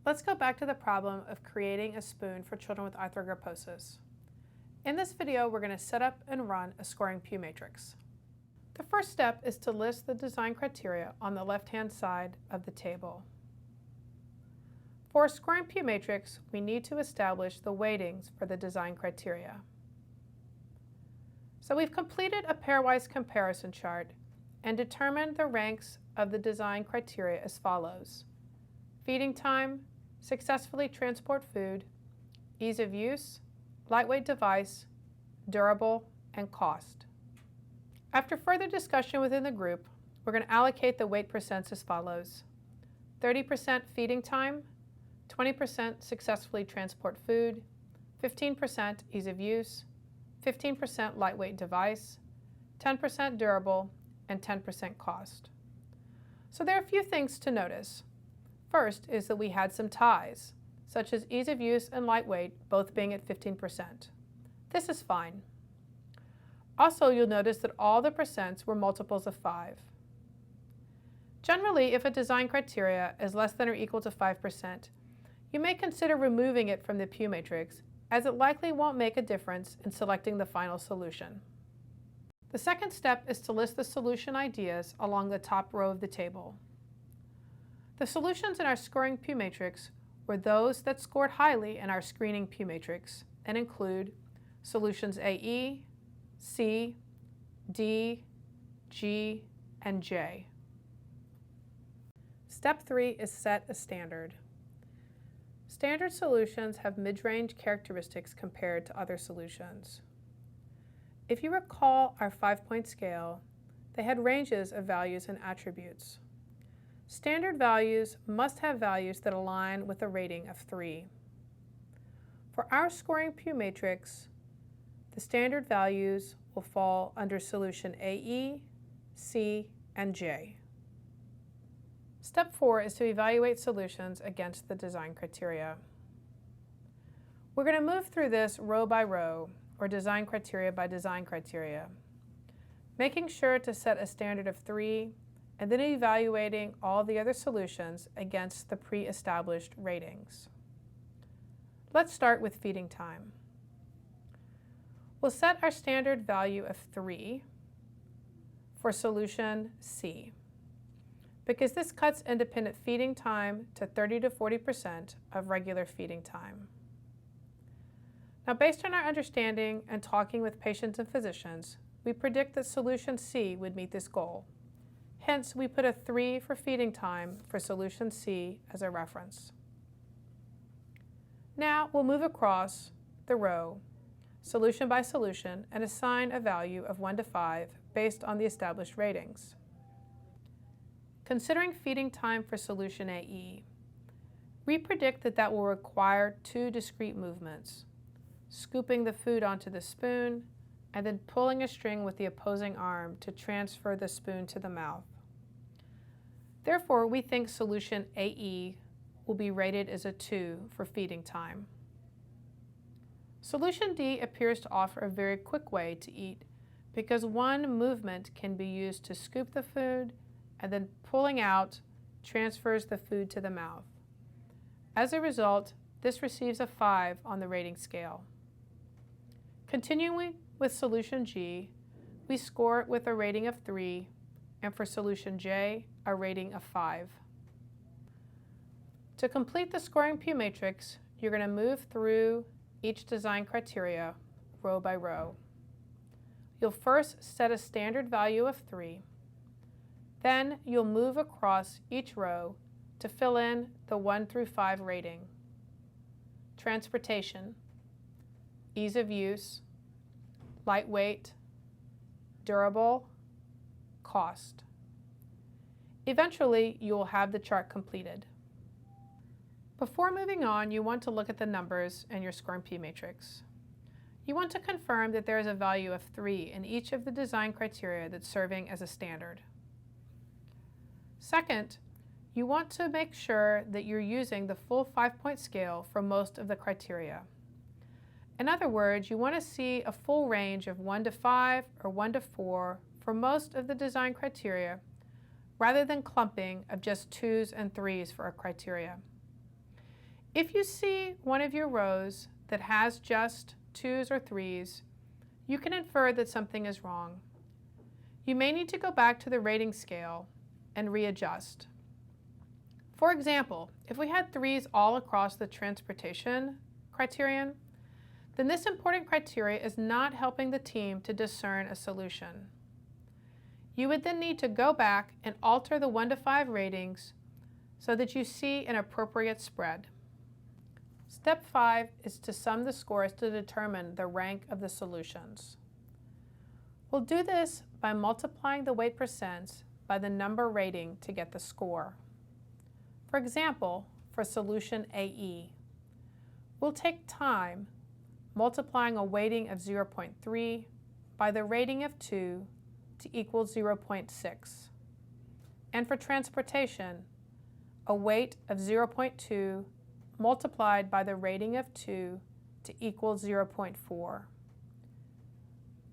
Let's go back to the problem of creating a spoon for children with arthrogryposis. In this video, we're going to set up and run a scoring Pew matrix. The first step is to list the design criteria on the left-hand side of the table. For a scoring Pew matrix, we need to establish the weightings for the design criteria. So we've completed a pairwise comparison chart and determined the ranks of the design criteria as follows: feeding time, successfully transport food, ease of use, lightweight device, durable, and cost. After further discussion within the group, we're going to allocate the weight percents as follows: 30% feeding time, 20% successfully transport food, 15% ease of use, 15% lightweight device, 10% durable, and 10% cost. So there are a few things to notice. First is that we had some ties, such as ease of use and lightweight both being at 15%. This is fine. Also, you'll notice that all the percents were multiples of 5. Generally, if a design criteria is less than or equal to 5%, you may consider removing it from the Pew matrix, as it likely won't make a difference in selecting the final solution. The second step is to list the solution ideas along the top row of the table. The solutions in our scoring Pew matrix were those that scored highly in our screening Pew matrix and include solutions AE, C, D, G, and J. Step 3 is set a standard. Standard solutions have mid-range characteristics compared to other solutions. If you recall our 5-point scale, they had ranges of values and attributes. Standard values must have values that align with a rating of 3. For our scoring Pew matrix, the standard values will fall under solution AE, C, and J. Step 4 is to evaluate solutions against the design criteria. We're going to move through this row by row, or design criteria by design criteria, making sure to set a standard of 3 and then evaluating all the other solutions against the pre-established ratings. Let's start with feeding time. We'll set our standard value of 3 for solution C, because this cuts independent feeding time to 30 to 40% of regular feeding time. Now, based on our understanding and talking with patients and physicians, we predict that solution C would meet this goal. Hence, we put a 3 for feeding time for solution C as a reference. Now, we'll move across the row, solution by solution, and assign a value of 1 to 5 based on the established ratings. Considering feeding time for solution AE, we predict that that will require 2 discrete movements: scooping the food onto the spoon and then pulling a string with the opposing arm to transfer the spoon to the mouth. Therefore, we think solution AE will be rated as a 2 for feeding time. Solution D appears to offer a very quick way to eat because one movement can be used to scoop the food and then pulling out transfers the food to the mouth. As a result, this receives a 5 on the rating scale. Continuing with solution G, we score it with a rating of 3, and for solution J, a rating of 5. To complete the scoring Pew matrix, you're going to move through each design criteria row by row. You'll first set a standard value of 3. Then you'll move across each row to fill in the 1 through 5 rating: transportation, ease of use, lightweight, durable, cost. Eventually, you will have the chart completed. Before moving on, you want to look at the numbers in your scoring Pew matrix. You want to confirm that there is a value of 3 in each of the design criteria that's serving as a standard. Second, you want to make sure that you're using the full 5-point scale for most of the criteria. In other words, you want to see a full range of 1 to 5 or 1 to 4 for most of the design criteria, rather than clumping of just 2s and 3s for a criteria. If you see one of your rows that has just 2s or 3s, you can infer that something is wrong. You may need to go back to the rating scale and readjust. For example, if we had 3s all across the transportation criterion, then this important criteria is not helping the team to discern a solution. You would then need to go back and alter the 1 to 5 ratings so that you see an appropriate spread. Step 5 is to sum the scores to determine the rank of the solutions. We'll do this by multiplying the weight percents by the number rating to get the score. For example, for solution AE, we'll take time multiplying a weighting of 0.3 by the rating of 2 to equal 0.6. And for transportation, a weight of 0.2 multiplied by the rating of 2 to equal 0.4.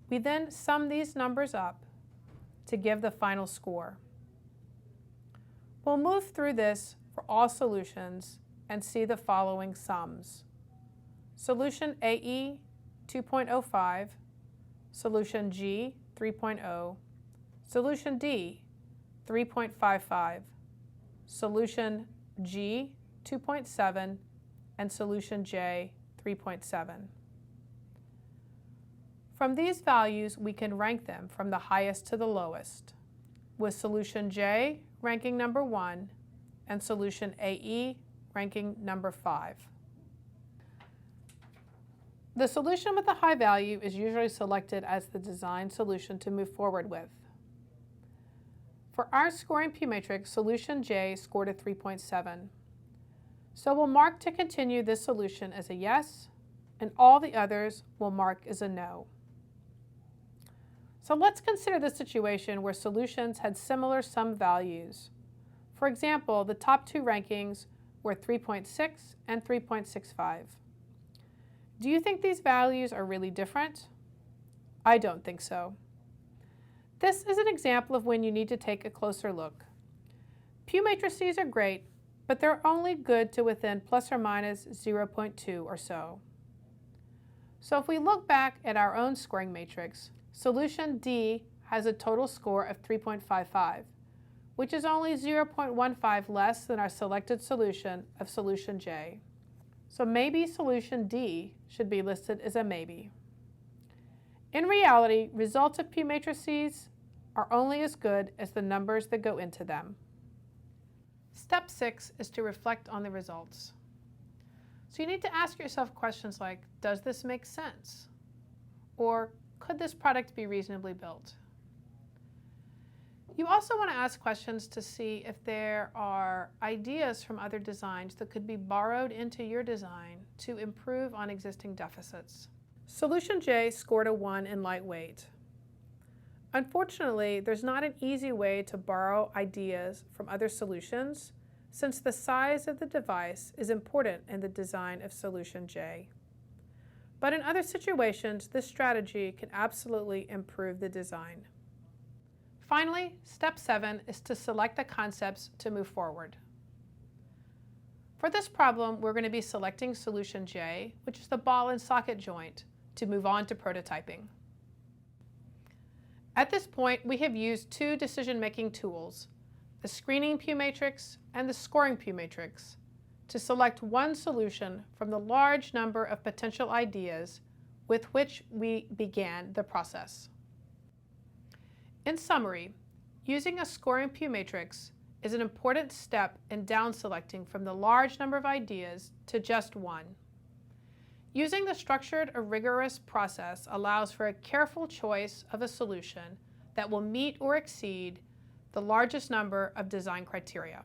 We then sum these numbers up to give the final score. We'll move through this for all solutions and see the following sums. Solution AE 2.05, solution G 3.0, solution D 3.55, solution G 2.7, and solution J 3.7. From these values, we can rank them from the highest to the lowest, with solution J ranking number 1 and solution AE ranking number 5. The solution with a high value is usually selected as the design solution to move forward with. For our scoring P matrix, solution J scored a 3.7. So we'll mark to continue this solution as a yes, and all the others will mark as a no. So let's consider the situation where solutions had similar sum values. For example, the top 2 rankings were 3.6 and 3.65. Do you think these values are really different? I don't think so. This is an example of when you need to take a closer look. P matrices are great, but they're only good to within plus or minus 0.2 or so. So if we look back at our own scoring matrix, solution D has a total score of 3.55, which is only 0.15 less than our selected solution of solution J. So maybe solution D should be listed as a maybe. In reality, results of P matrices are only as good as the numbers that go into them. Step 6 is to reflect on the results. So you need to ask yourself questions like, does this make sense? Or could this product be reasonably built? You also want to ask questions to see if there are ideas from other designs that could be borrowed into your design to improve on existing deficits. Solution J scored a 1 in lightweight. Unfortunately, there's not an easy way to borrow ideas from other solutions since the size of the device is important in the design of solution J. But in other situations, this strategy can absolutely improve the design. Finally, step 7 is to select the concepts to move forward. For this problem, we're going to be selecting solution J, which is the ball and socket joint, to move on to prototyping. At this point, we have used 2 decision-making tools, the screening P matrix and the scoring P matrix, to select one solution from the large number of potential ideas with which we began the process. In summary, using a scoring P matrix is an important step in down-selecting from the large number of ideas to just one. Using the structured or rigorous process allows for a careful choice of a solution that will meet or exceed the largest number of design criteria.